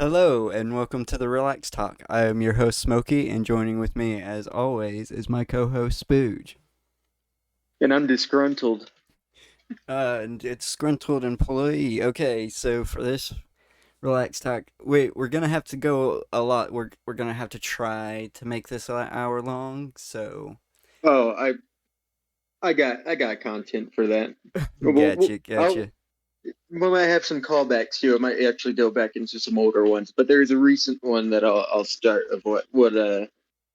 Hello and welcome to the Relax Talk. I am your host Smokey, and joining with me, as always, is my co-host Spooge. And I'm disgruntled. And it's disgruntled employee. Okay, so for this Relax Talk, we're gonna have to go a lot. We're gonna have to try to make this an hour long. So Oh, I got content for that. gotcha, I'll, gotcha. we might have some callbacks too. I might actually go back into some older ones, but there's a recent one that I'll start of what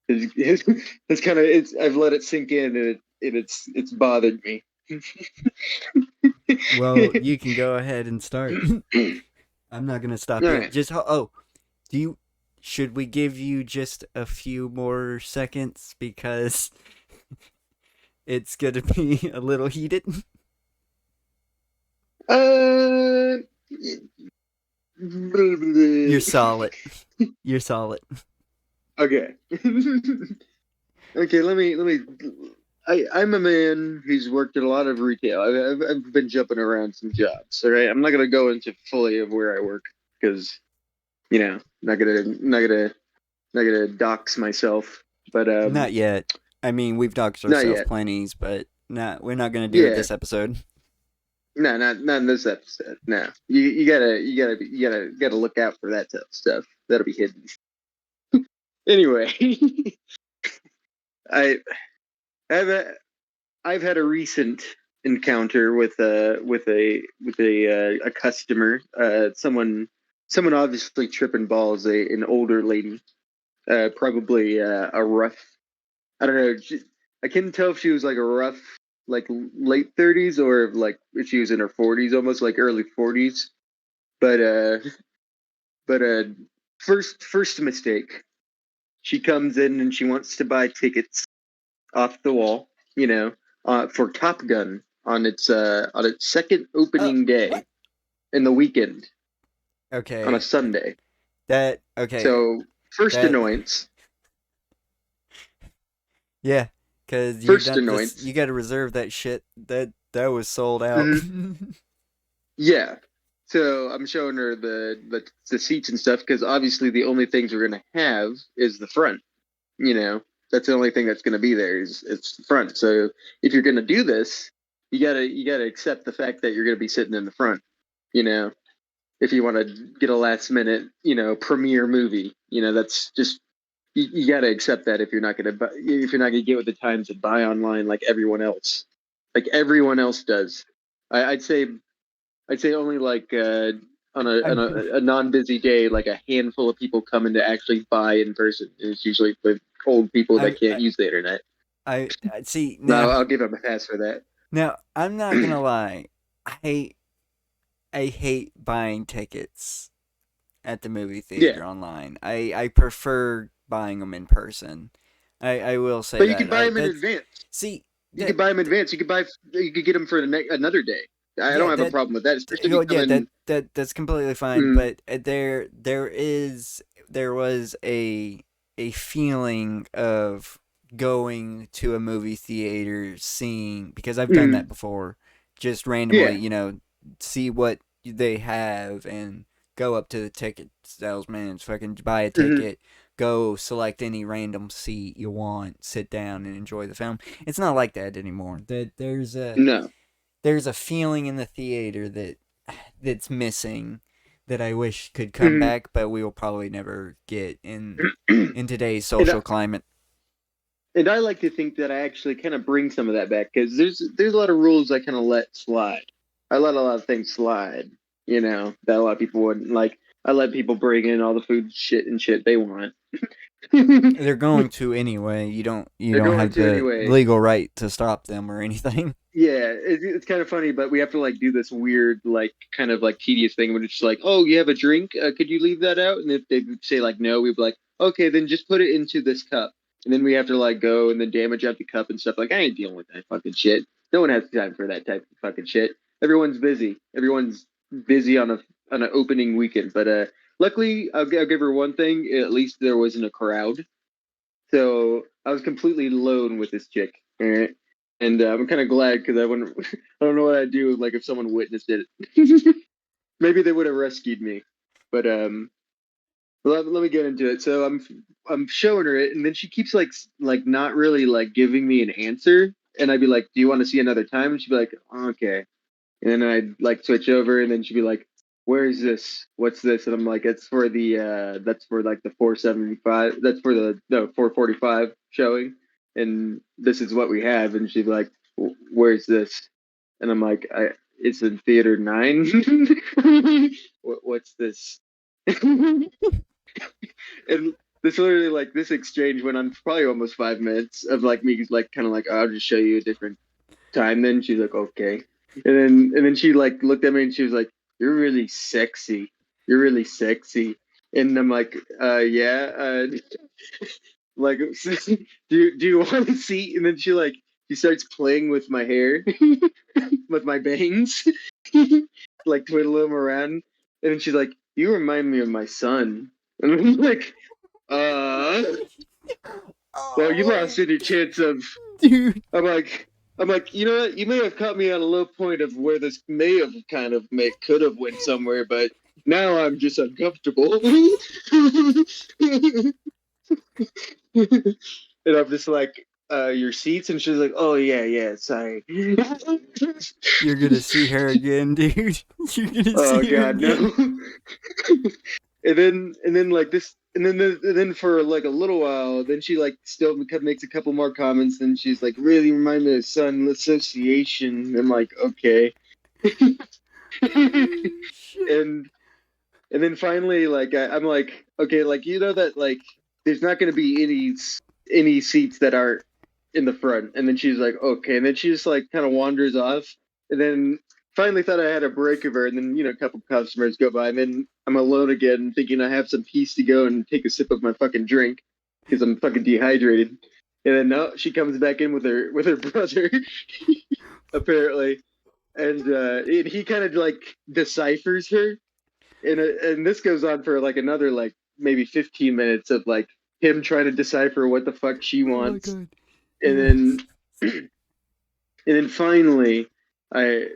it's kind of it's I've let it sink in and it's bothered me. Well, you can go ahead and start. I'm not gonna stop All you. right. Just do you? Should we give you just a few more seconds because it's gonna be a little heated? Uh. You're solid. You're solid. Okay. Okay, let me. I'm a man who's worked in a lot of retail. I've been jumping around some jobs. All right, I'm not gonna go into fully of where I work because not gonna dox myself. But Not yet. I mean, we've doxed not ourselves yet. plenties, but we're not gonna do it Yeah, this episode. no, not in this episode. No, you gotta look out for that stuff. That'll be hidden. Anyway, I I've I've had a recent encounter with a customer, someone obviously tripping balls, an older lady, probably a rough. I don't know. I couldn't tell if she was like a rough, like late 30s or like if she was in her 40s, almost like early 40s. But but first mistake. She comes in and she wants to buy tickets off the wall, for Top Gun on its second Oh, opening what? day in the weekend on a Okay. Sunday. That okay. So first That annoyance, yeah, cuz you first got this annoyance. you got to reserve that shit. That was sold out. hmm Yeah. So I'm showing her the seats and stuff because obviously the only things we're gonna have is the front. You know, that's the only thing that's gonna be there is it's the front. So if you're gonna do this, you gotta accept the fact that you're gonna be sitting in the front. You know, if you want to get a last minute, premiere movie. That's just you got to accept that if you're not gonna get with the times and buy online like everyone else does. I'd say only like on a non busy day, like a handful of people come in to actually buy in person. And it's usually the old people I that can't I use the internet. I see No, now. I'll give them a pass for that. Now, I'm not gonna lie. I I hate buying tickets at the movie Yeah, theater online. I prefer buying them in person. I will say but you that. could buy them in That's advance. see You could that, buy them in advance. You could get them for another day. I yeah, don't have a problem with that, especially if you come yeah, in. that's completely fine. Mm, But there was a feeling of going to a movie theater, seeing, because I've done that mm, before, just randomly, yeah. see what they have and go up to the ticket salesman and fucking buy a hmm ticket. Go select any random seat you want, sit down and enjoy the film. It's not like that anymore. No. There's a feeling in the theater that's missing, that I wish could come hmm back, but we will probably never get and in today's I, social climate. and I like to think that I actually kind of bring some of that back because there's a lot of rules I kind of let slide. I let a lot of things slide, that a lot of people wouldn't like. I let people bring in all the food shit they want. They're going to anyway. You They're don't going have to the anyway. legal right to stop them or anything. Yeah, it's kind of funny, but we have to like do this weird, like kind of like tedious thing when it's just like, oh, you have a drink? Could you leave that out? And if they say like no, we'd be like, okay, then just put it into this cup. And then we have to like go and then damage out the cup and stuff. Like I ain't dealing with that fucking shit. No one has time for that type of fucking shit. Everyone's busy. Everyone's busy on an opening weekend. But luckily, I'll give her one thing. At least there wasn't a crowd. So I was completely alone with this chick, all right? And I'm kind of glad because I wouldn't. I don't know what I'd do like if someone witnessed it. Maybe they would have rescued me, but Let me get into it. So I'm showing her it, and then she keeps like not really like giving me an answer, and I'd be like, "Do you want to see another time?" And she'd be like, "Okay." And then I'd like switch over, and then she'd be like, "Where is this? What's this?" And I'm like, "It's for the that's for like the 475. That's for the no 445 showing, and this is what we have." And she'd be like, "Where's this?" And I'm like, It's in theater 9." What's this?" And this literally like this exchange went on for probably almost 5 minutes of like me like kind of like, "Oh, I'll just show you a different time." Then she's like, "Okay." And then she like looked at me and she was like, "You're really sexy. You're really sexy." And I'm like, yeah, like, do you want to see?" And then she starts playing with my hair, with my bangs, like twiddle them around. And then she's like, "You remind me of my son." And I'm like, uh, "Well, you lost Oh, any chance of." dude, I'm like, you know what? You may have caught me at a low point of where this may have kind of could have went somewhere, but now I'm just uncomfortable. And I'm just like, your seats, and she's like, "Oh yeah, yeah, sorry." you're gonna see her again, dude. You're gonna Oh see her God, again. no. And then like this, and then for like a little while, then she like still makes a couple more comments. Then she's like, "Really remind me of Sun Association." I'm like, "Okay." Oh, shit. and and then finally, like I'm like, "Okay, like that like there's not going to be any seats that are in the front." And then she's like, "Okay," and then she just like kind of wanders off. And then finally thought I had a break of her, and then a couple customers go by, and then I'm alone again, thinking I have some peace to go and take a sip of my fucking drink because I'm fucking dehydrated. And then no, she comes back in with her brother, apparently, and he kind of like deciphers her, and this goes on for like another like maybe 15 minutes of like him trying to decipher what the fuck she Oh my wants. god. And Yeah. then and then finally I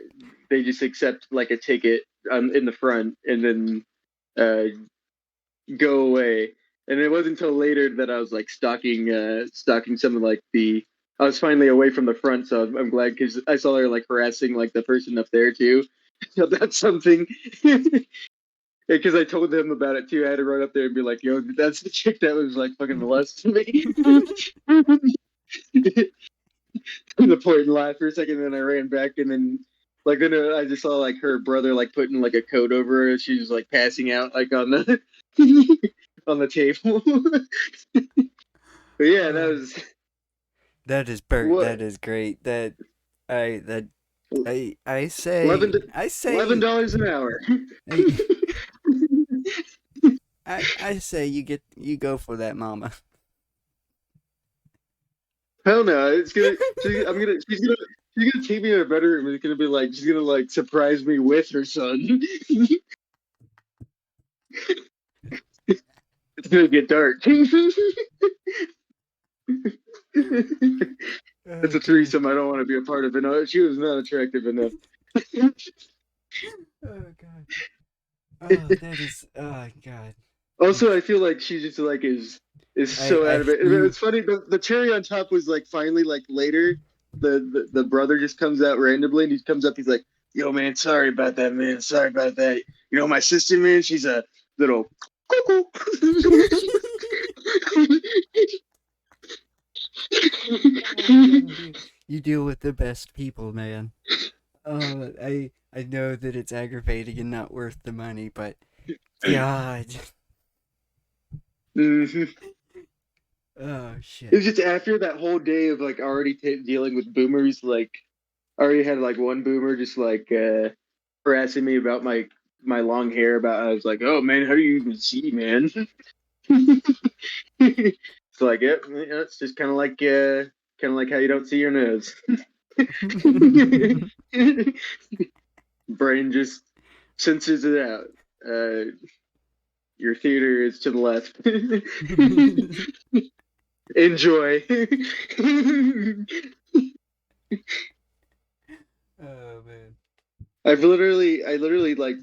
they just accept like a ticket in the front, and then uh go away. And it wasn't until later that I was like stalking some of like the I was finally away from the front, so I'm glad because I saw her like harassing like the person up there too. So that's something. Because I told them about it too. I had to run up there and be like, "Yo, that's the chick that was like fucking molesting me." To the point and laughed for a second, and then I ran back, and then I just saw like her brother like putting like a coat over her. She was like passing out like on the on the table. But yeah, that Oh, was that is Bert. what That is great. That I eleven say I eleven say dollars an hour. I I say you go for that, mama. Hell no! It's gonna. I'm gonna. She's gonna take me in a bedroom, and it's gonna be like she's gonna like surprise me with her son. It's gonna get dark. It's Oh a god. threesome I don't want to be a part of. And she was not attractive enough. Oh god. Oh, that is. Oh god. Also, I feel like she just like is so out I of it. And you it's funny. The cherry on top was like finally like later, the brother just comes out randomly, and he comes up. He's like, "Yo, man, sorry about that, man. Sorry about that. My sister, man, she's a little cuckoo." Oh god, dude. You deal with the best people, man. I know that it's aggravating and not worth the money, but God. Mhm. Oh It shit. was just after that whole day of like already dealing with boomers. Like, I already had like one boomer just like harassing me about my long hair. About I was like, "Oh man, how do you even see, man?" It's like, yep, yeah, it's just kind of like how you don't see your nose. Brain just censors it out. Your theater is to the left. Enjoy. Oh man. I literally like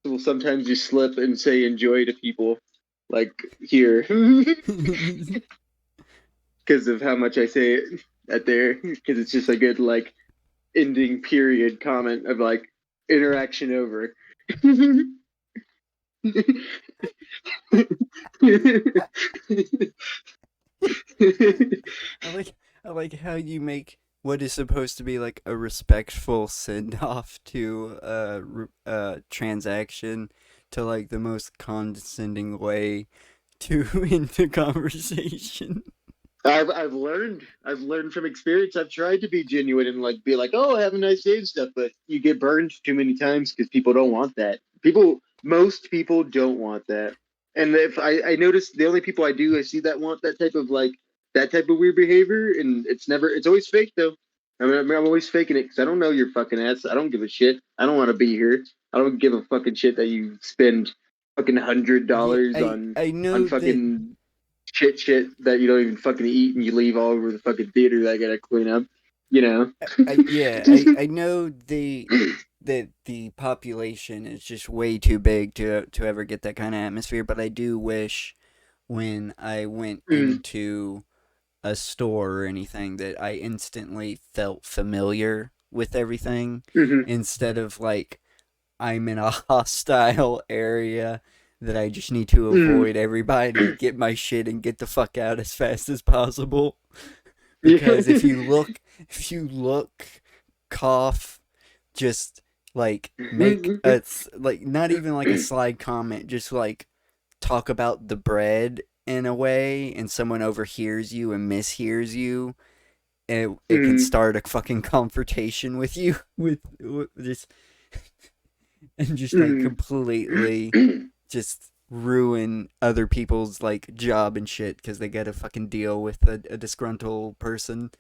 will sometimes just slip and say enjoy to people. like here because of how much I say it at there because it's just a good like ending period comment of like interaction over. I like I like how you make what is supposed to be like a respectful send off to a transaction to like the most condescending way to end the conversation. I've learned from experience. I've tried to be genuine and like be like, oh, have a nice day and stuff, but you get burned too many times because people don't want that. Most people don't want that. And if I notice the only people I see that want that type of like that type of weird behavior, and it's always fake though. I'm always faking it because I don't know your fucking ass. I don't give a shit. I don't want to be here. I don't give a fucking shit that you spend fucking hundred Yeah, dollars I on know that. fucking shit that you don't even fucking eat and you leave all over the fucking theater that I gotta clean up. You know. I know that the population is just way too big to ever get that kind of atmosphere, but I do wish when I went Mm, into a store or anything that I instantly felt familiar with everything hmm instead of like I'm in a hostile area that I just need to mm, avoid everybody, get my shit and get the fuck out as fast as possible. yeah. Because if you look, cough, just like make a like not even like a slide comment, just like talk about the bread in a way, and someone overhears you and mishears you, it can Mm, start a fucking confrontation with you with just and just like mm. completely just ruin other people's like job and shit because they gotta fucking deal with a disgruntled person.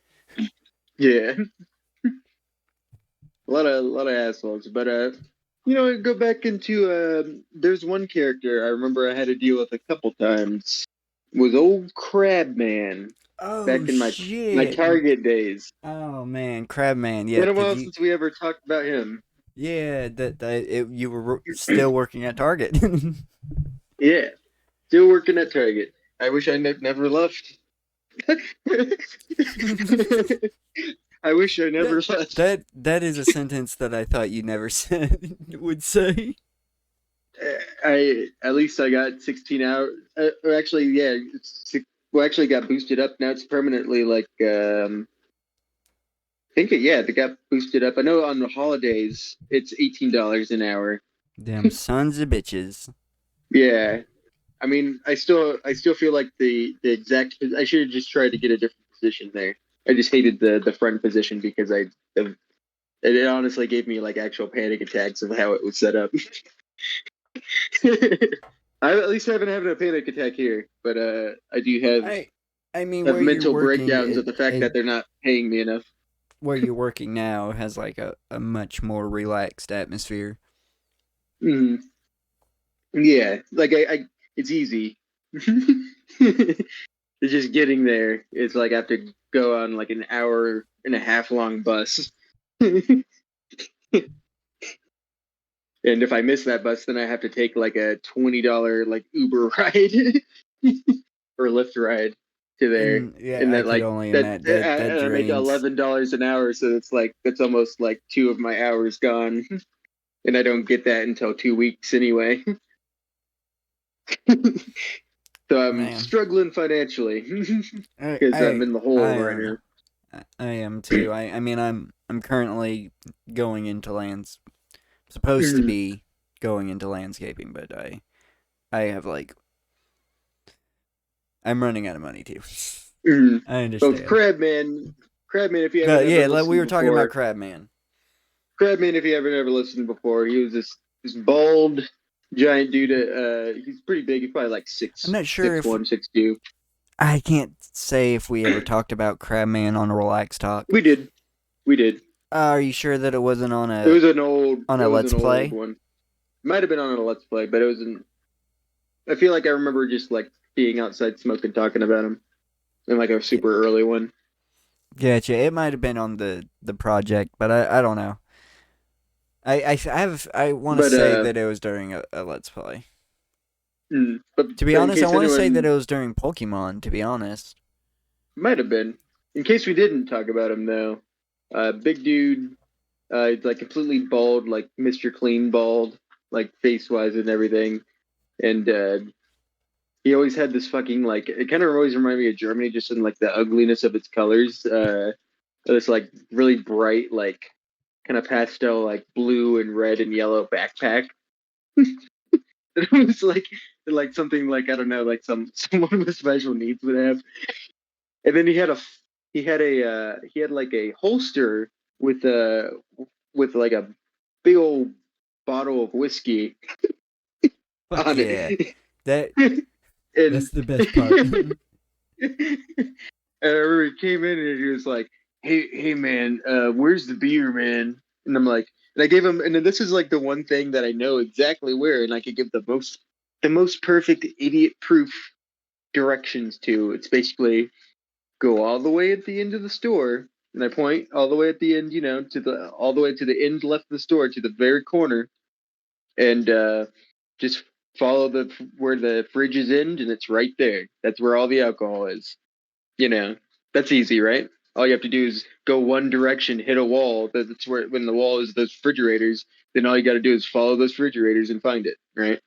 Yeah, a lot of assholes. But go back into there's one character I remember I had to deal with a couple times was old Crab Man Oh back in my shit! Target days. Oh man, Crabman. Yeah, Been a cause while you. since we ever talked about him. Yeah, you were still working at Target. Yeah, still working at Target. I wish I never left. I wish I never that left. that is a sentence that I thought you never said would say. I at least I got 16 hours. Actually, yeah, well, actually got boosted up. Now it's permanently like I think yeah, they got boosted up. I know on the holidays it's $18 an hour. Them sons of bitches. Yeah, I mean, I still feel like the exact. I should have just tried to get a different position there. I just hated the front position because it honestly gave me like actual panic attacks of how it was set up. I at least haven't had a panic attack here, but I do I I mean have where you're mental working breakdowns at the fact it that they're not paying me enough. where you're working now has like a much more relaxed atmosphere. Mm, yeah, like I it's easy. It's just getting there. It's like I have to go on like an hour and a half long bus. And if I miss that bus, then I have to take like a $20 like Uber ride or Lyft ride to there. And yeah, And I that could like only that imagine that and I make drains. $11 an hour, so it's like that's almost like two of my hours gone, and I don't get that until 2 weeks anyway. So I'm Man, struggling financially because I'm in the I hole right am now. I am too. I mean I'm currently going into lands supposed to Mm, be going into landscaping, but I have like I'm running out of money too. mm. I Both understand. Crab Man, if you haven't ever Yeah, like we listened were talking about before, Crabman. Crab Man, if you haven't ever listened before, he was this bald giant dude. He's pretty big. He's probably like I'm six not sure six if one, 6'2". I can't say if we ever talked about Crabman on a Relax Talk. We did. Are you sure that it wasn't It was an old. on It a was Let's an old Play? one. Might have been on a Let's Play, but it was an. I feel like I remember just like being outside smoking, talking about him in like a super early one. Gotcha. It might have been on the project, but I don't know. I want to But say that it was during a Let's Play. To be But in honest, I case want to say that anyone it was during Pokemon. To be honest, might have been, in case we didn't talk about him though, big dude, like completely bald, like Mr. Clean bald, like face wise and everything, and he always had this fucking like it kind of always reminded me of Germany, just in like the ugliness of its colors. This like really bright, like kind of pastel, like blue and red and yellow backpack. It was like something like I don't know, like someone with special needs would have. And then he had like a holster with a with like a big old bottle of whiskey fuck on yeah, it. that And that's the best part. and I remember he came in and he was like, hey man, where's the beer, man? And I'm like, and I gave him, and then this is like the one thing that I know exactly where, and I could give the most perfect idiot proof directions to. It's basically go all the way at the end of the store, and I point all the way at the end, to the all the way to the end left of the store to the very corner, and just follow the where the fridges end, and it's right there. That's where all the alcohol is. You know, that's easy, right? All you have to do is go one direction, hit a wall. That's where when the wall is those refrigerators. Then all you got to do is follow those refrigerators and find it. Right?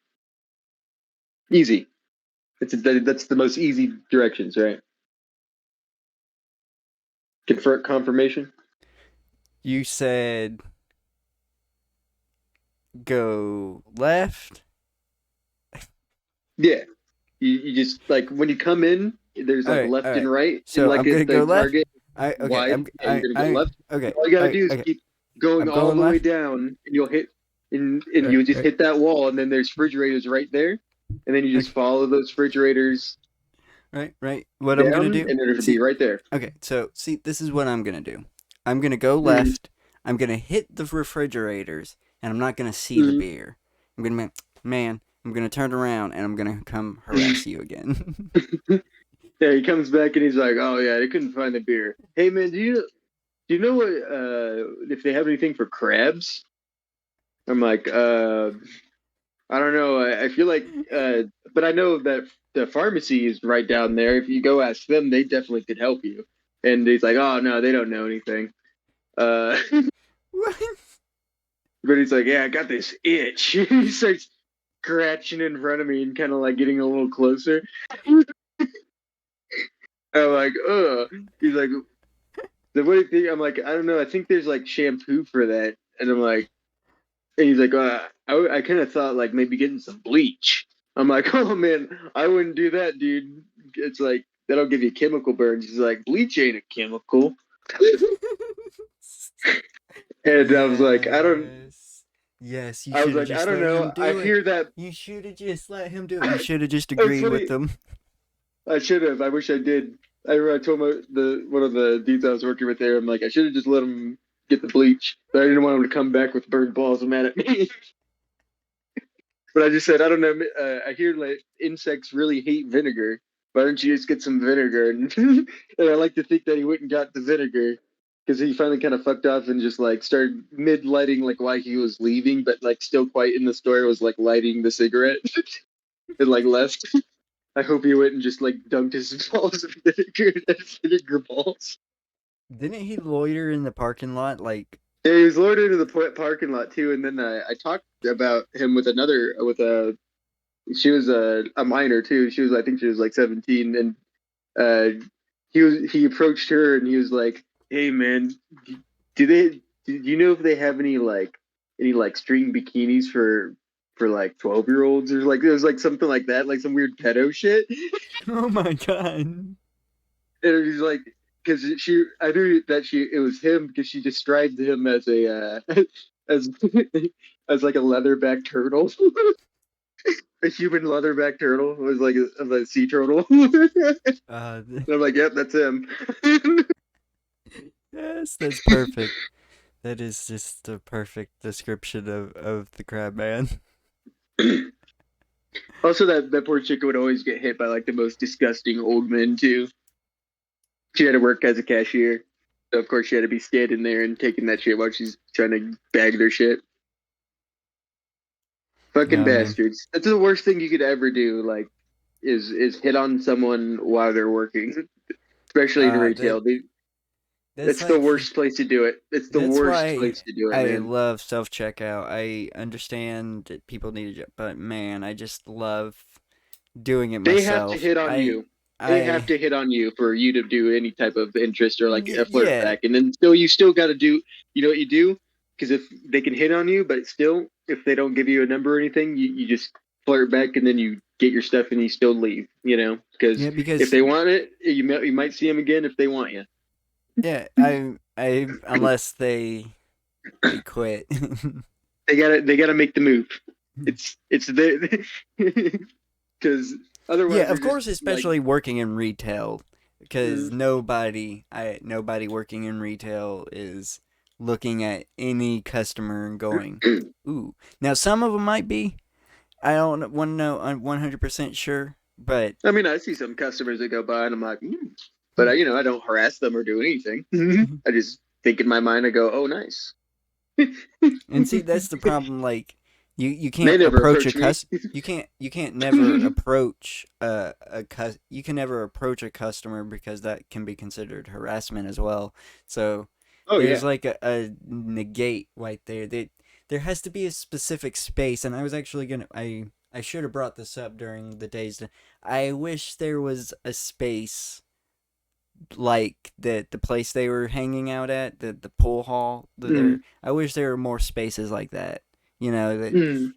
Easy. That's the most easy directions, right? Confirmation. You said go left. Yeah. You just like when you come in, there's like All left and right. right, and So like I'm gonna go the left. target I okay. wide. Yeah, you're gonna go I left. okay. All you gotta I do is okay. keep going I'm all going the way left. down, and you'll hit, and you just Right. hit that wall, and then there's refrigerators right there, and then you just Okay. follow those refrigerators Right. What I'm gonna down, do? and it'll be See. right there. Okay. So see, this is what I'm gonna do. I'm gonna go Mm-hmm. left. I'm gonna hit the refrigerators, and I'm not gonna see the Mm-hmm. beer. I'm gonna man. I'm gonna turn around, and I'm gonna come harass you again. Yeah, he comes back and he's like, "Oh yeah, they couldn't find the beer. Hey man, do you know what if they have anything for crabs?" I'm like, I don't know. I feel like, but I know that the pharmacy is right down there. If you go ask them, they definitely could help you. And he's like, oh no, they don't know anything. What? But he's like, yeah, I got this itch. He starts scratching in front of me and kind of like getting a little closer. I'm like, ugh. He's like, what do you think? I'm like, I don't know. I think there's like shampoo for that. And I'm like, and he's like, I kind of thought like maybe getting some bleach. I'm like, oh man, I wouldn't do that, dude. It's like that'll give you chemical burns. He's like, bleach ain't a chemical. And I was like, Yes. Yes, you I was should have like, I just don't let him know. I do it. hear that. You should have just let him do it. You should have just It's agreed with funny. him. I should have. I wish I did. I told the one of the dudes I was working with there. I'm like, I should have just let him get the bleach, but I didn't want him to come back with burned balls and mad at me. But I just said, I don't know. I hear like insects really hate vinegar. Why don't you just get some vinegar? And I like to think that he went and got the vinegar because he finally kind of fucked off and just like started mid lighting like why he was leaving, but like still quite in the store was like lighting the cigarette and like left. I hope he went and just like dunked his balls of vinegar and vinegar balls. Didn't he loiter in the parking lot? Like, Yeah, he was lured into the parking lot too, and then I talked about him with a she was a minor too. She was I think she was like 17, and he approached her and he was like, "Hey man, do they do you know if they have any like string bikinis for like 12-year-olds or like it was like something like that, like some weird pedo shit." oh my god. And he's like, because she I knew that she it was him because she described him as a as as like a leatherback turtle. A human leatherback turtle was like a sea turtle. And Uh, I'm like, yep, that's him. yes, that's perfect. That is just the perfect description of the crab man. Also, that poor chick would always get hit by like the most disgusting old men too. She had to work as a cashier, so of course she had to be standing there and taking that shit while she's trying to bag their shit. Fucking Oh man, bastards. That's the worst thing you could ever do. Like, is hit on someone while they're working, especially in that retail. Dude, that's it's the like worst place to do it. It's the that's worst why place to do it, I man. love self checkout. I understand that people need a job, but man, I just love doing it They have to myself. hit on you. They have I to hit on you for you to do any type of interest or like a flirt yeah, back. And then still, you still got to do, you know what you do? Because if they can hit on you, but still, if they don't give you a number or anything, you just flirt back and then you get your stuff and you still leave, you know? Because yeah, if because they want it, you might see them again if they want you. yeah, I unless they quit. They gotta make the move. It's the because Yeah, otherwise they're of just course, like, especially working in retail, because mm, nobody working in retail is looking at any customer and going, "Ooh." Now, some of them might be. I don't want to know. I'm 100% sure, but I mean, I see some customers that go by and I'm like, but I don't harass them or do anything. I just think in my mind, I go, oh, nice. and see, that's the problem. Like, you They can't never approach a approach me. cus. You can't never approach you can never approach a customer because that can be considered harassment as well. So Oh there's yeah. like a negate right there. There has to be a specific space, and I was actually gonna I should have brought this up during the days. I wish there was a space like the place they were hanging out at, the pool hall there. Mm, I wish there were more spaces like that. You know, that mm.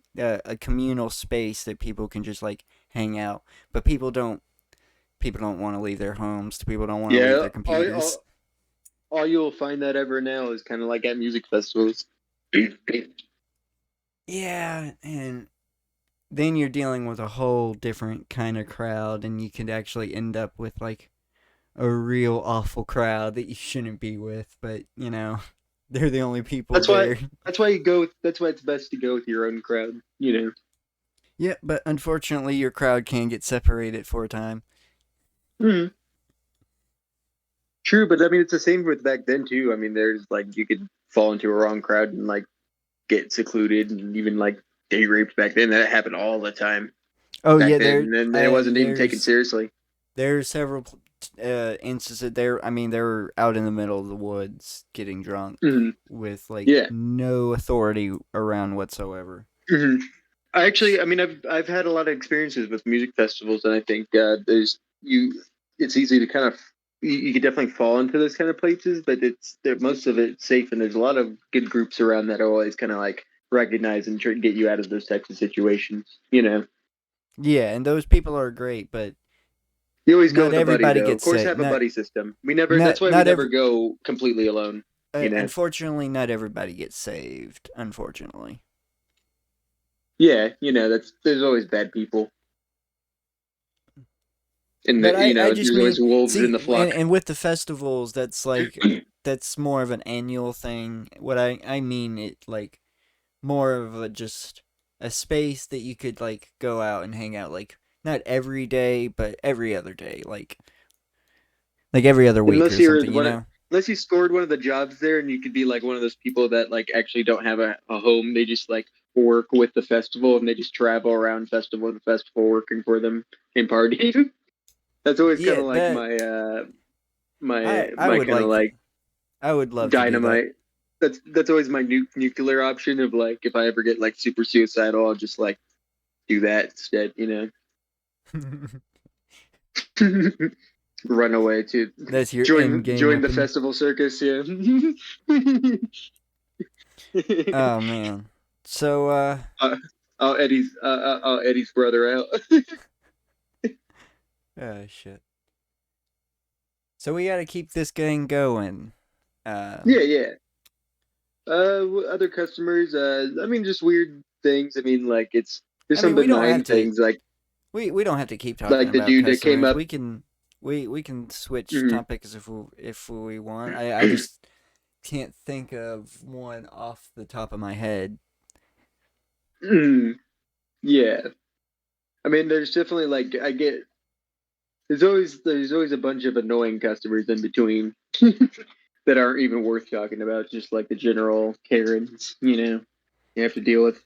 a communal space that people can just like hang out. But people don't want to leave their homes. People don't want to leave Yeah. their computers. All you'll find that ever now is kind of like at music festivals. Yeah, and then you're dealing with a whole different kind of crowd, and you could actually end up with like a real awful crowd that you shouldn't be with. But they're the only people That's why. there. That's why you go. That's why it's best to go with your own crowd. Yeah, but unfortunately, your crowd can get separated for a time. Mm. True, but I mean, it's the same with back then too. I mean, there's like you could fall into a wrong crowd and like get secluded and even like date raped back then. That happened all the time Oh back yeah, then, and it wasn't even taken there's seriously. several instances there. I mean, they were out in the middle of the woods getting drunk Hmm. with like Yeah. no authority around whatsoever. Hmm. I mean, I've had a lot of experiences with music festivals, and I think there's you. It's easy to kind of you could definitely fall into those kind of places, but most of it's safe, and there's a lot of good groups around that always kind of like recognize and try to get you out of those types of situations. Yeah, and those people are great, but You always go not with a buddy, everybody though. Of gets course, saved. have a Not buddy system. We never. That's not why we not never every. go completely alone. You know. Unfortunately, not everybody gets saved. Unfortunately. Yeah, that's there's always bad people, and But I just there's mean, always wolves in see, the flock. and with the festivals, that's more of an annual thing. What I mean it like more of a just a space that you could like go out and hang out like not every day, but every other day, like every other week Unless or you're something, you one, know? unless you scored one of the jobs there, and you could be like one of those people that like actually don't have a home. They just like work with the festival, and they just travel around festival to festival working for them and party. That's always kind Yeah, of like that I my would kind of like to like I would love to do that. dynamite. That's always my nuclear option of like if I ever get like super suicidal, I'll just like do that instead. Run away to That's your end join game join the weapon. festival circus. Yeah. Oh man. So uh, I'll Eddie's brother out. oh shit. So we got to keep this game going. Yeah, yeah. Other customers. I mean, just weird things. I mean, like there's I some mean, we don't have benign to things like we don't have to keep talking the about dude that came customers. up. We can switch Mhm. topics if we want. I just can't think of one off the top of my head. Mhm. Yeah. I mean, there's definitely like I get. There's always a bunch of annoying customers in between that aren't even worth talking about. Just like the general Karens, you have to deal with.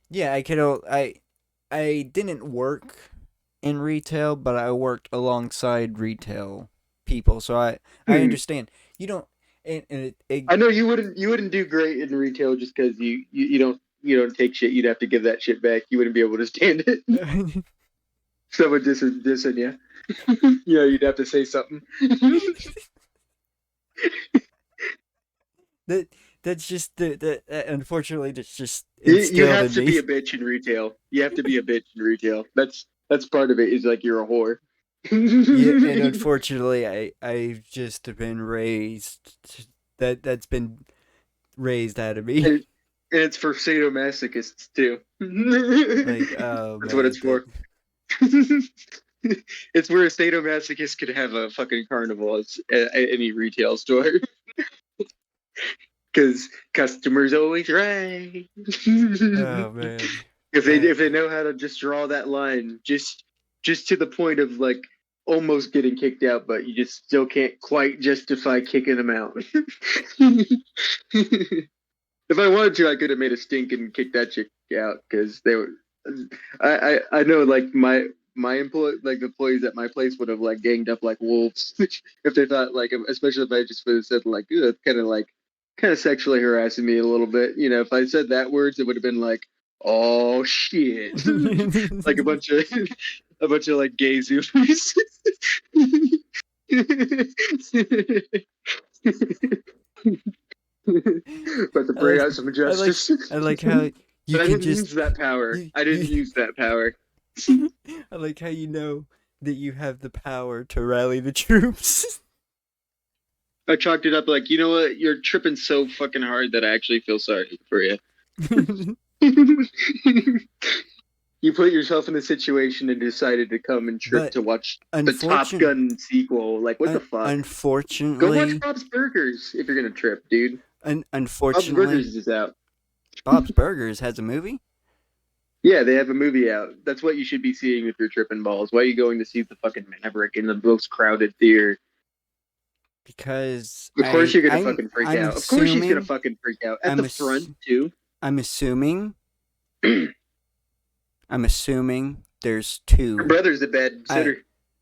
Yeah, I didn't work in retail, but I worked alongside retail people, so I Hmm. understand. You don't, and I know you wouldn't do great in retail just because you don't take shit. You'd have to give that shit back. You wouldn't be able to stand it. it Someone dissing you. Yeah, you'd have to say something. that that's just unfortunately that's just You instilled have in to me. be a bitch in retail. You have to be a bitch in retail. That's part of it. Is like you're a whore. Yeah, and and, unfortunately, I've just been raised that's been raised out of me. and it's for sadomasochists too. Like, oh That's what it's man, that for. It's where a sadomasochist could have a fucking carnival at any retail store because customers always right. oh man, If they know how to just draw that line, just to the point of like almost getting kicked out, but you just still can't quite justify kicking them out. If I wanted to, I could have made a stink and kicked that chick out because they were. I know like my employee like the employees at my place would have like ganged up like wolves if they thought like especially if I just would have said like kind of sexually harassing me a little bit. If I said that words, it would have been like, oh shit, like a bunch of like gay zoomers. About to I bring like, out some I like, justice. I like how you But I can didn't just use that power. you I you. didn't use that power. I like how you know that you have the power to rally the troops. I chalked it up like, you know what? You're tripping so fucking hard that I actually feel sorry for you. You put yourself in the situation and decided to come and trip but to watch the Top unfortunate, Gun sequel. Like, what the fuck? Go watch unfortunately, Bob's Burgers if you're gonna trip, dude. Bob's unfortunately, Burgers is out. Bob's Burgers has a movie Yeah, they have a movie out. That's what you should be seeing if you're tripping balls. Why are you going to see the fucking Maverick in the most crowded theater? because Of course you're gonna fucking freak I'm out. Of course she's gonna assuming fucking freak out at I'm the front ass- too. I'm assuming Her I'm assuming there's two. brother's a bad I sitter.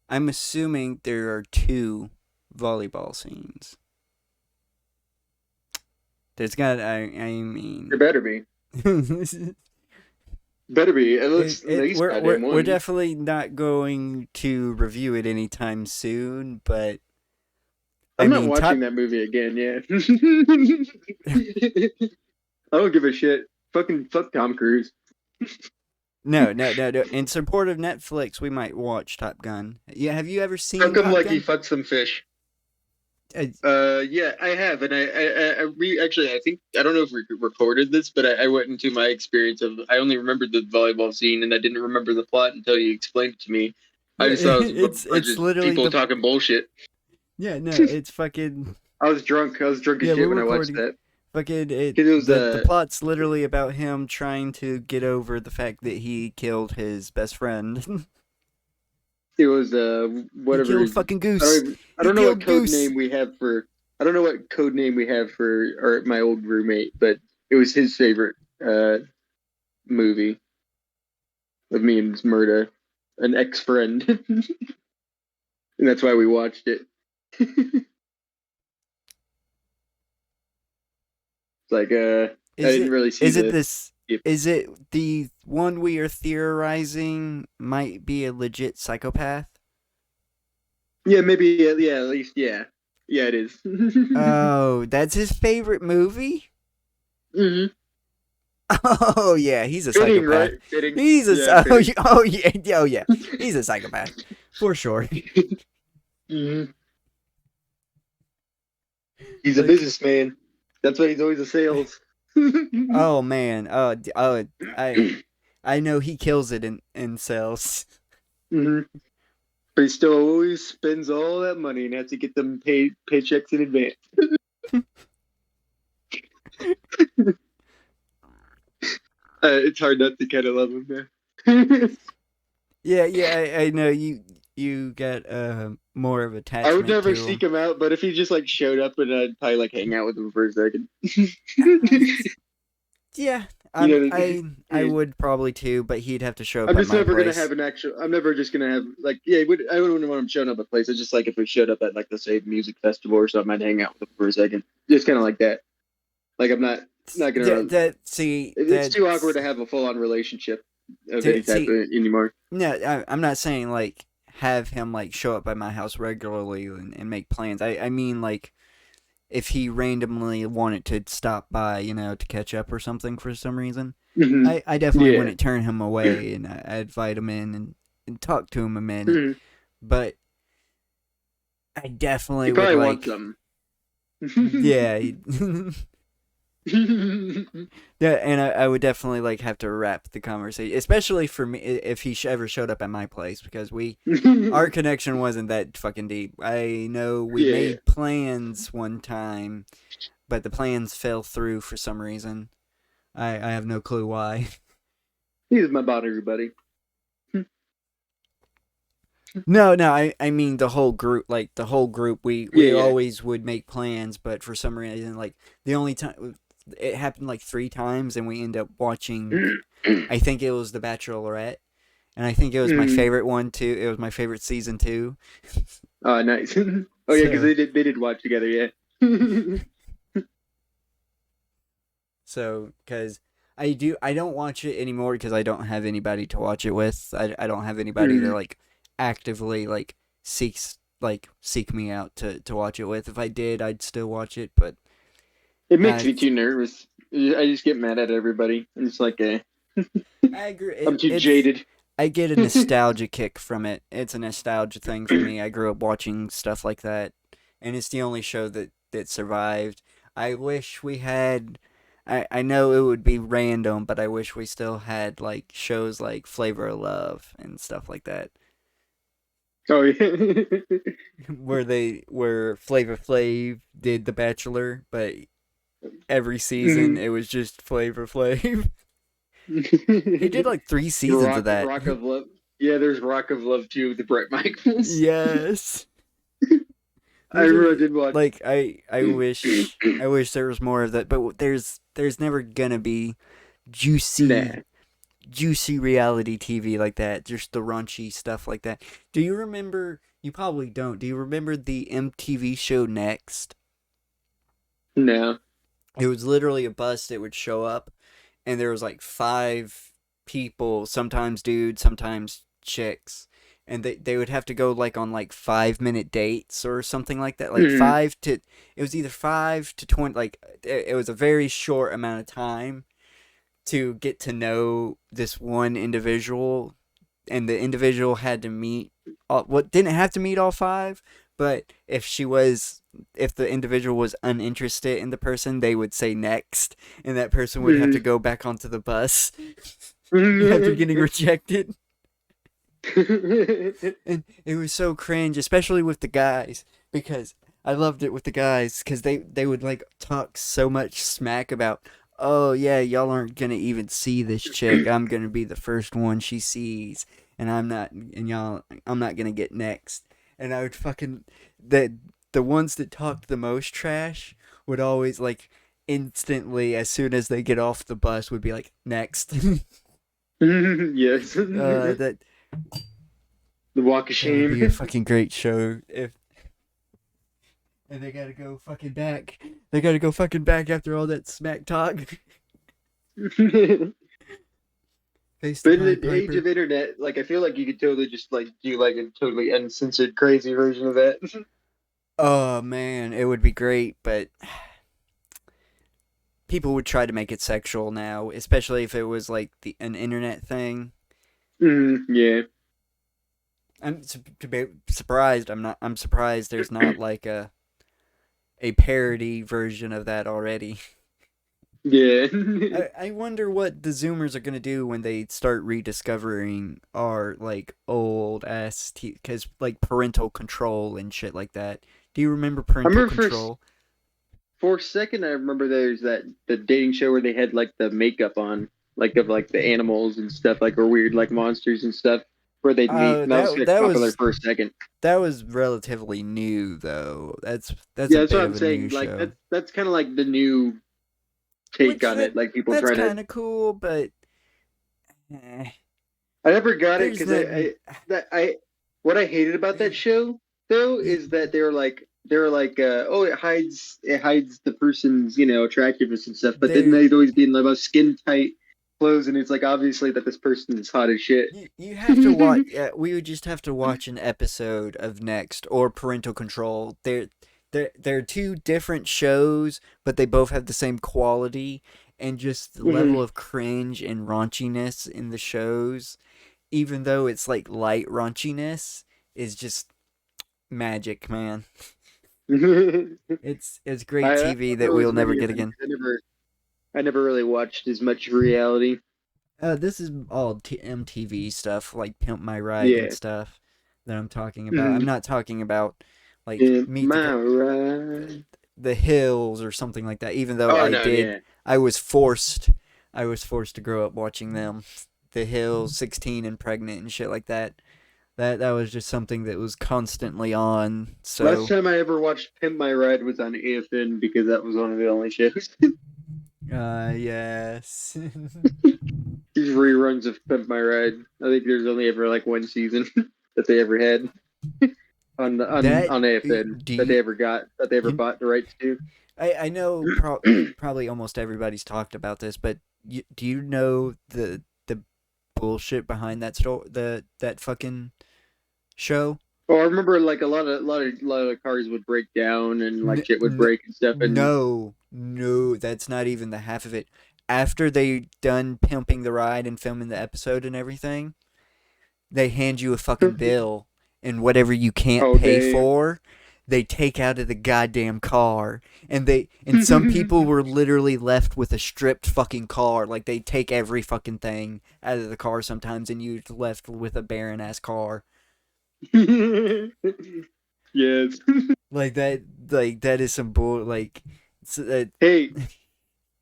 I'm assuming there are two volleyball scenes. There's got I There mean better be. Better be at least goddamn we're one. definitely not going to review it anytime soon, but I I'm not mean watching top that movie again. Yeah. I don't give a shit. Fucking fuck Tom Cruise. no. In support of Netflix, we might watch Top Gun. Yeah, have you ever seen Fuck him Top like he Gun? fucked some fish. Uh, Yeah, I have, and actually, I think I don't know if we recorded this, but I went into my experience of I only remembered the volleyball scene, and I didn't remember the plot until you explained it to me. I yeah, just thought it was a bunch it's of literally people the talking bullshit. yeah no it's fucking I was drunk. I was drunk as yeah shit we're when I watched recording that. fucking it 'Cause it was the plot's literally about him trying to get over the fact that he killed his best friend. He whatever. killed fucking I Goose. don't even, I He don't know what killed code Goose. name we have for. I don't know what code name we have for my old roommate, but it was his favorite movie of me and Murda, an ex friend, and that's why we watched it. It's like I Is didn't it really see is it the. this is it the one we are theorizing might be a legit psychopath? Yeah, maybe yeah, at least yeah, it is. Oh, that's his favorite movie? Hmm. Oh yeah, he's a Fitting, psychopath. right? Fitting. He's a Yeah, fitting. oh yeah, he's a psychopath for sure. Hmm. He's a Like businessman. That's why he's always a sales. oh man, I know he kills it in sales. Hmm. But he still always spends all that money and has to get them paychecks in advance. It's hard not to kind of love him, man. I know you got more of I would attachment never to seek him. him out, but if he just like showed up and I'd probably like hang out with him for a second. Yeah, You I'm know, I would probably too, but he'd have to show up I'm at just my never gonna place. have an actual. I'm never just gonna have like yeah. I wouldn't want him showing up at place. It's just like if we showed up at like the same music festival or something, I'd hang out with him for a second. Just kind of like that. Like I'm not gonna. It's too awkward to have a full on relationship of any type see anymore. no, I'm not saying like have him like show up at my house regularly and make plans. I mean like if he randomly wanted to stop by, to catch up or something for some reason, Hmm. I definitely Yeah. wouldn't turn him away, and I invite him in and talk to him a minute. Hmm. But I definitely He would probably wants like, some. yeah, yeah, and I would definitely like have to wrap the conversation, especially for me if he ever showed up at my place because our connection wasn't that fucking deep. I know we Yeah. made plans one time, but the plans fell through for some reason. I have no clue why. He's my boundary buddy. No, I mean the whole group. Like the whole group, we Yeah, always would make plans, but for some reason, like the only time it happened like 3 times, and we end up watching. yeah. I think it was The Bachelorette, and I think it was my Mm. favorite one too. It was my favorite season too. Oh, nice. Oh yeah, because So they did watch together. Yeah. because I don't watch it anymore because I don't have anybody to watch it with. I don't have anybody that Mm. like actively like seek me out to watch it with. If I did, I'd still watch it, but It makes uh, me too nervous. I just get mad at everybody, and it's like, I agree. I'm too It's jaded. I get a nostalgia kick from it. It's a nostalgia thing for me. I grew up watching stuff like that, and it's the only show that survived. I wish we had. I know it would be random, but I wish we still had like shows like Flavor of Love and stuff like that, Oh yeah. where Flavor Flav did The Bachelor, but every season Mm. it was just Flavor Flav. He did like 3 seasons of that. Rock of Love. Yeah, there's Rock of Love too, the Brett Michaels. Yes. I Those really are did watch. like I wish there was more of that, but there's never gonna be juicy Nah. juicy reality TV like that. Just the raunchy stuff like that. Do you remember? You probably don't. Do you remember the MTV show Next? No. It was literally a bus that would show up, and there was like 5 people, sometimes dudes, sometimes chicks, and they would have to go like on like 5 minute dates or something like that. Like Mm. it was either 5 to 20. Like it was a very short amount of time to get to know this one individual, and the individual had to meet what didn't have to meet all 5, but if the individual was uninterested in the person, they would say next, and that person would have to Mm. go back onto the bus after getting rejected. And it was so cringe, especially with the guys, because I loved it with the guys because they would like talk so much smack about, oh yeah, y'all aren't gonna even see this chick. I'm gonna be the first one she sees, and I'm not gonna get next. And I would fucking the ones that talked the most trash would always like instantly as soon as they get off the bus would be like next. Yes. That The Walk of that would be a Shame. fucking great show if and they gotta go fucking back. They gotta go fucking back after all that smack talk. Face the But in Pied the age Piper. of internet, like I feel like you could totally just like do like a totally uncensored crazy version of that. Oh man, it would be great, but people would try to make it sexual now, especially if it was like an internet thing. Mm, yeah. To be surprised. I'm surprised there's not like a parody version of that already. Yeah. I wonder what the Zoomers are gonna do when they start rediscovering our like old ass because like parental control and shit like that. Do you remember I parental remember control? for a second I remember there's that the dating show where they had like the makeup on, like of like the animals and stuff, like or weird like monsters and stuff where they'd meet. And that was like That popular was for a second. relatively new though. That's a Yeah, that's what bit I'm of a new saying. Like show. that's kind of like the new take which on it. Like people that's trying to. kind of cool, but eh, I never got it there's because no. I what I hated about that show though y- is that they were like oh it hides the person's attractiveness and stuff, but then there they'd always be in the most skin tight clothes, and it's like obviously that this person is hot as shit. you have to watch. We would just have to watch an episode of Next or Parental Control. They're two different shows, but they both have the same quality and just the level of cringe and raunchiness in the shows. Even though it's like light raunchiness, is just magic, man. I It's great I TV don't that know as we'll never many of get them again. 'cause I never really watched as much reality. This is all MTV stuff, like Pimp My Ride and Yeah. stuff that I'm talking about. I'm Mhm. not talking about like In Meet my ride. the Hills or something like that. Even though Oh no, yeah. I was forced, I was forced to grow up watching them. The Hills, 16 and Pregnant and shit like that. That was just something that was constantly on. Last So, time I ever watched Pimp My Ride was on AFN because that was one of the only shows. yes. These reruns of Pimp My Ride. I think there's only ever like one season that they ever had on that AFN do that they you, ever got that they ever you bought the rights to. I know probably almost everybody's talked about this, but do you know the bullshit behind that that fucking show? Well, I remember like a lot of cars would break down and like N- shit would n- break and stuff. And no, that's not even the half of it. After they done pimping the ride and filming the episode and everything, they hand you a fucking bill, and whatever you can't oh pay damn. for, they take out of the goddamn car. And some people were literally left with a stripped fucking car. Like they take every fucking thing out of the car sometimes, and you're left with a barren ass car. Yes. Like that. Like that is some bull. Like, Hey,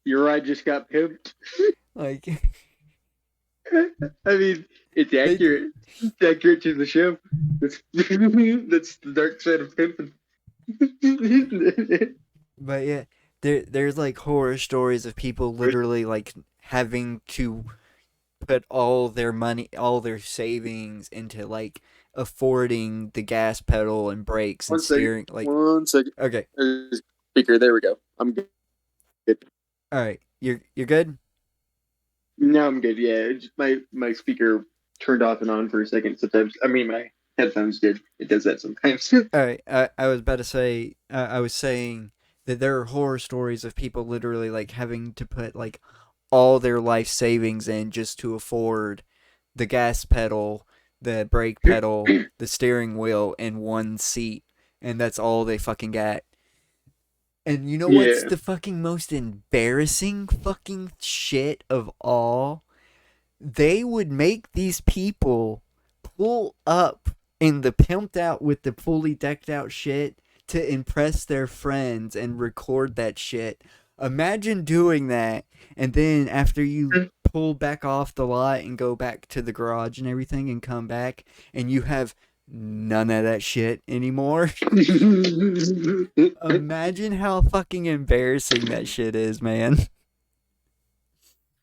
your ride just got pimped. like I mean, it's they. accurate. It's accurate to the show. That's, that's the dark side of pimping. But yeah, there's like horror stories of people literally like having to put all their money, all their savings into like affording the gas pedal and brakes and One second. steering. Like, One second. okay, Speaker. There we go. I'm good. all right, you're good. No, I'm good. Yeah, my speaker turned off and on for a second. Sometimes, I mean, my headphones did. It does that sometimes. All right, I was about to say, I was saying that there are horror stories of people literally like having to put like all their life savings in just to afford the gas pedal, the brake pedal, the steering wheel, and one seat, and that's all they fucking got. And you know what's Yeah. the fucking most embarrassing fucking shit of all? They would make these people pull up in the pimped out with the fully decked out shit to impress their friends and record that shit. Imagine doing that, and then after you pull back off the lot and go back to the garage and everything and come back and you have none of that shit anymore. Imagine how fucking embarrassing that shit is, man.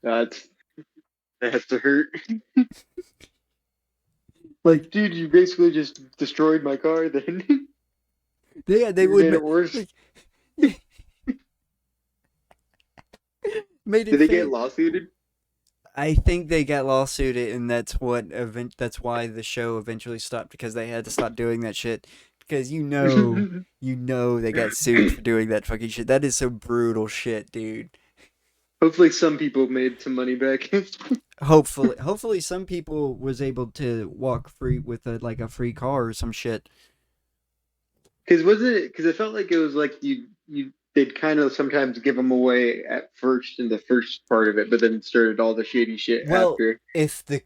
That's that has to hurt, Like, dude. You basically just destroyed my car. Then they you would made it worse. like made Did it they get fit. lawsuited? I think they got lawsuited, and that's why the show eventually stopped because they had to stop doing that shit. Because they got sued for doing that fucking shit. That is some brutal shit, dude. Hopefully, some people made some money back. Hopefully, some people was able to walk free with a free car or some shit. Because was it? Because I felt like it was like you they'd kind of sometimes give them away at first in the first part of it, but then started all the shady shit Well, after. if the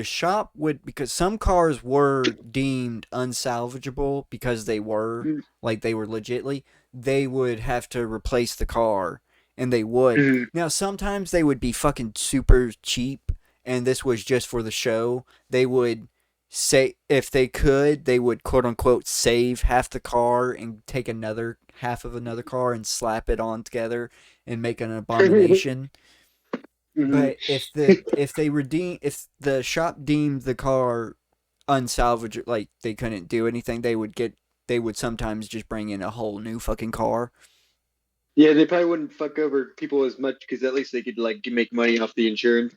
shop would, because some cars were deemed unsalvageable because they were legitly, they would have to replace the car, and they would. Mhm. Now sometimes they would be fucking super cheap, and this was just for the show. They would say if they could, they would quote unquote save half the car and take another half of another car and slap it on together and make an abomination. Mhm. But if the shop deemed the car unsalvageable, like they couldn't do anything, they would sometimes just bring in a whole new fucking car. Yeah, they probably wouldn't fuck over people as much because at least they could like make money off the insurance.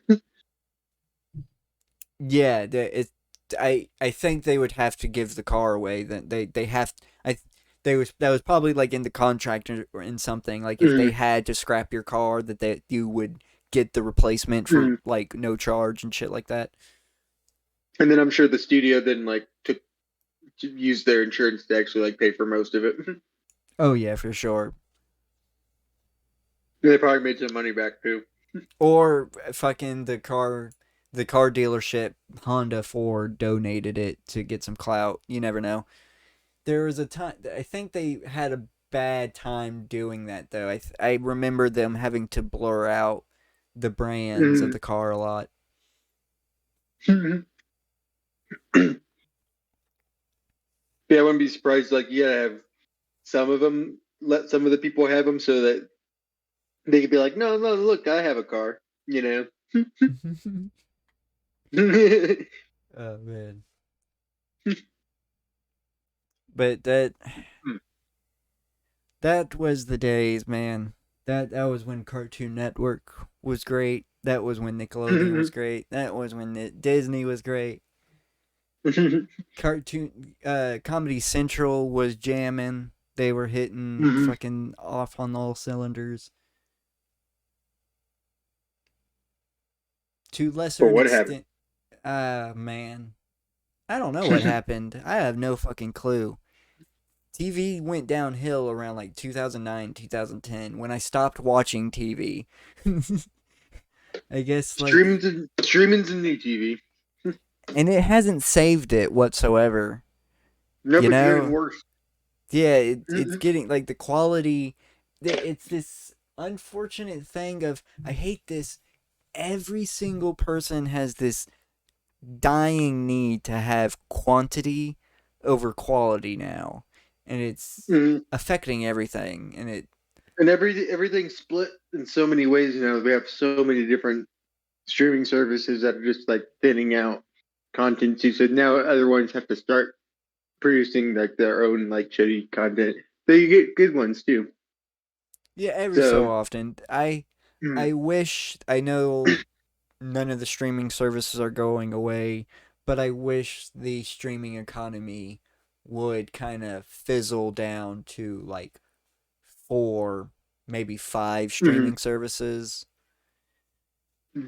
Yeah, I think they would have to give the car away. That they have I they was that was probably like in the contract or in something like if they Mhm. had to scrap your car that you would get the replacement for Mhm. like no charge and shit like that. And then I'm sure the studio then like took to use their insurance to actually like pay for most of it. Oh yeah, for sure. They probably made some money back too. Or fucking the car dealership Honda Ford donated it to get some clout. You never know. There was a time I think they had a bad time doing that though. I remember them having to blur out the brands of Mhm. the car a lot. Yeah, I wouldn't be surprised. Like, yeah, have some of them let some of the people have them so that they could be like, no, no, look, I have a car. You know. Oh man. But that was the days, man. That was when Cartoon Network was great. That was when Nickelodeon was great. That was when Disney was great. Comedy Central was jamming. They were hitting fucking off on all cylinders. To lesser But an what happened? extent, man, I don't know what happened. I have no fucking clue. TV went downhill around like 2009, 2010 when I stopped watching TV. I guess like, Streaming's in new TV. and it hasn't saved it whatsoever. No, You but it's getting know? worse. Yeah, it's getting like the quality. It's this unfortunate thing of I hate this. Every single person has this dying need to have quantity over quality now, and it's Mhm. affecting everything. And it And everything's split in so many ways. You know, we have so many different streaming services that are just like thinning out content too. So now other ones have to start producing like their own like shitty content. So you get good ones too. yeah, every so So often mm, I wish I know none of the streaming services are going away, but I wish the streaming economy would kind of fizzle down to like four, maybe five mm, streaming services.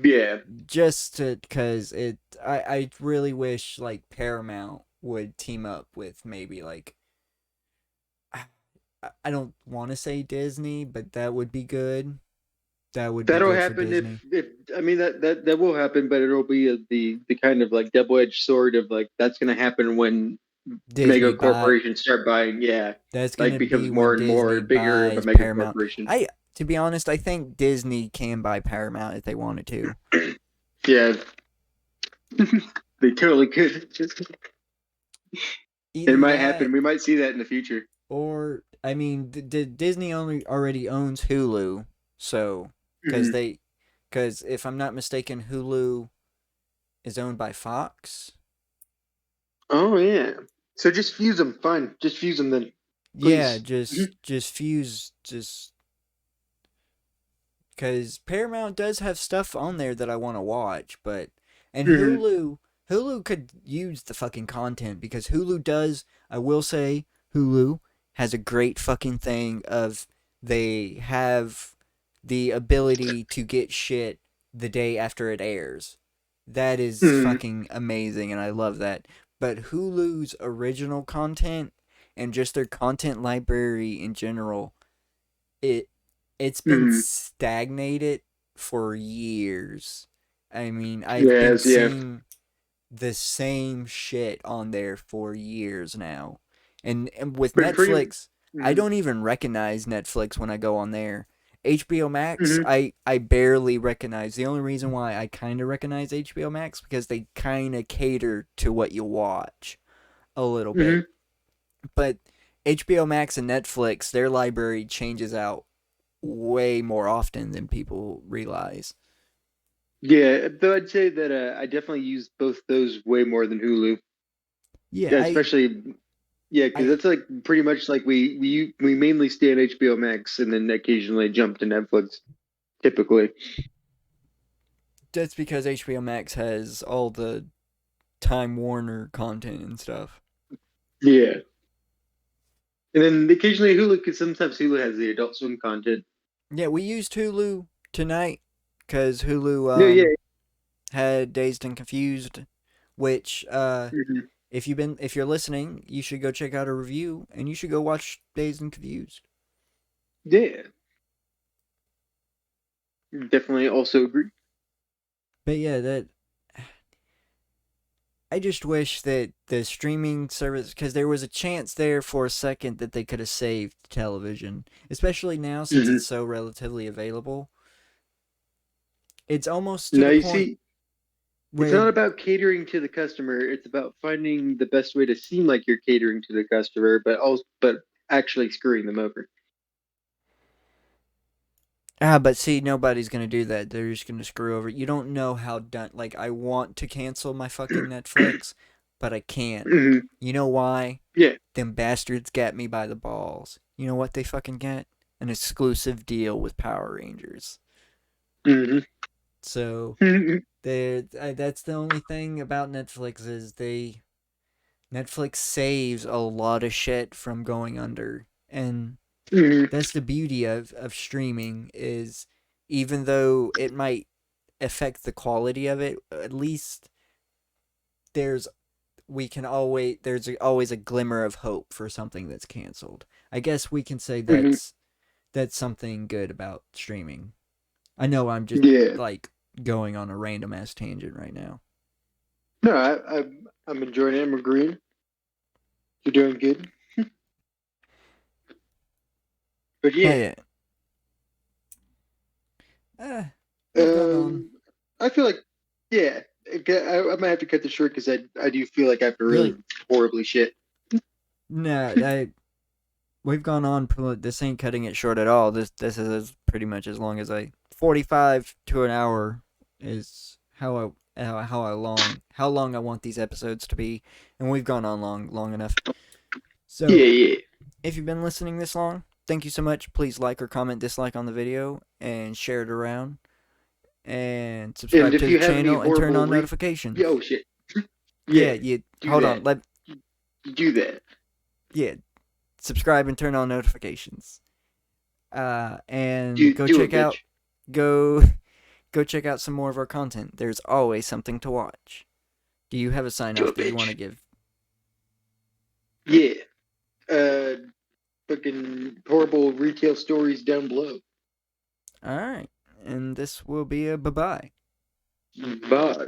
yeah, Just to, cause I really wish like Paramount would team up with maybe like, I don't want to say Disney, but that would be good. That would be that'll good for happen Disney. if I mean that will happen, but it'll be the kind of like double edged sword of like that's going to happen when mega Disney buy corporations start buying. Yeah, That's like gonna becomes be more when and more Disney bigger of a buys mega Paramount. corporation. To be honest, I think Disney can buy Paramount if they wanted to. Yeah, they totally could. It Either might that, happen. We might see that in the future. or I mean, Disney only already owns Hulu, so because Mhm. they, because if I'm not mistaken, Hulu is owned by Fox. Oh yeah. So just fuse them. Fine. Just fuse them then, Yeah, please. just fuse just because Paramount does have stuff on there that I want to watch, but and Mhm. Hulu could use the fucking content because Hulu does. I will say Hulu has a great fucking thing of they have the ability to get shit the day after it airs. That is Mhm. fucking amazing, and I love that. But Hulu's original content and just their content library in general, it it's been Mhm. stagnated for years. I mean, I've been Yes. Yeah. seeing the same shit on there for years now. And with But pretty. Netflix, I Mhm. don't even recognize Netflix when I go on there. HBO Max, Mm-hmm. I barely recognize. The only reason why I kind of recognize HBO Max because they kind of cater to what you watch a little bit. Mm-hmm. But HBO Max and Netflix, their library changes out way more often than people realize. Yeah, though I'd say that I definitely use both those way more than Hulu. Yeah, Yeah, especially yeah, because I that's like pretty much like we mainly stay on HBO Max and then occasionally jump to Netflix. Typically, that's because HBO Max has all the Time Warner content and stuff. yeah, and then occasionally Hulu because sometimes Hulu has the Adult Swim content. Yeah, we used Hulu tonight because Hulu No, yeah, had Dazed and Confused, which mhm. if you're listening, you should go check out a review and you should go watch Dazed and Confused. Yeah, definitely also agree. But yeah, that I just wish that the streaming service, because there was a chance there for a second that they could have saved television, especially now since Hmm. it's so relatively available. It's almost to Now the you point see, it's where not about catering to the customer. It's about finding the best way to seem like you're catering to the customer, but actually screwing them over. but see, nobody's gonna do that. They're just gonna screw over. You don't know how done. Like, I want to cancel my fucking Netflix, but I can't. Hmm. You know why? Yeah. Them bastards got me by the balls. You know what they fucking get? An exclusive deal with Power Rangers. Hmm. So Hmm. that's the only thing about Netflix is they Netflix saves a lot of shit from going under, and that's the beauty of streaming is even though it might affect the quality of it, at least there's always a glimmer of hope for something that's canceled. I guess we can say Hmm. that's something good about streaming. I know I'm just Yeah. like going on a random ass tangent right now. No, I'm enjoying it. I'm agreeing. You're doing good. But Hell yeah, yeah. We've gone on um, I feel like yeah, I might have to cut this short because I do feel like I have to really really horribly shit. no, we've gone on. This ain't cutting it short at all. This is pretty much as long as 45 to an hour is how long I want these episodes to be, and we've gone on long enough. Yeah, So yeah. if you've been listening this long, thank you so much. Please like or comment dislike on the video and share it around, and And subscribe if to the you have any channel and turn horrible on re notifications. oh shit, Yeah, yeah, you do hold on. that. Let Do that. yeah, subscribe and turn on notifications. And Do it, bitch. go go check out some more of our content. There's always something to watch. Do you have a sign Do off it, that you want bitch. to give? Yeah. Uh, fucking horrible retail stories down below. All right, and this will be a bye bye. Bye.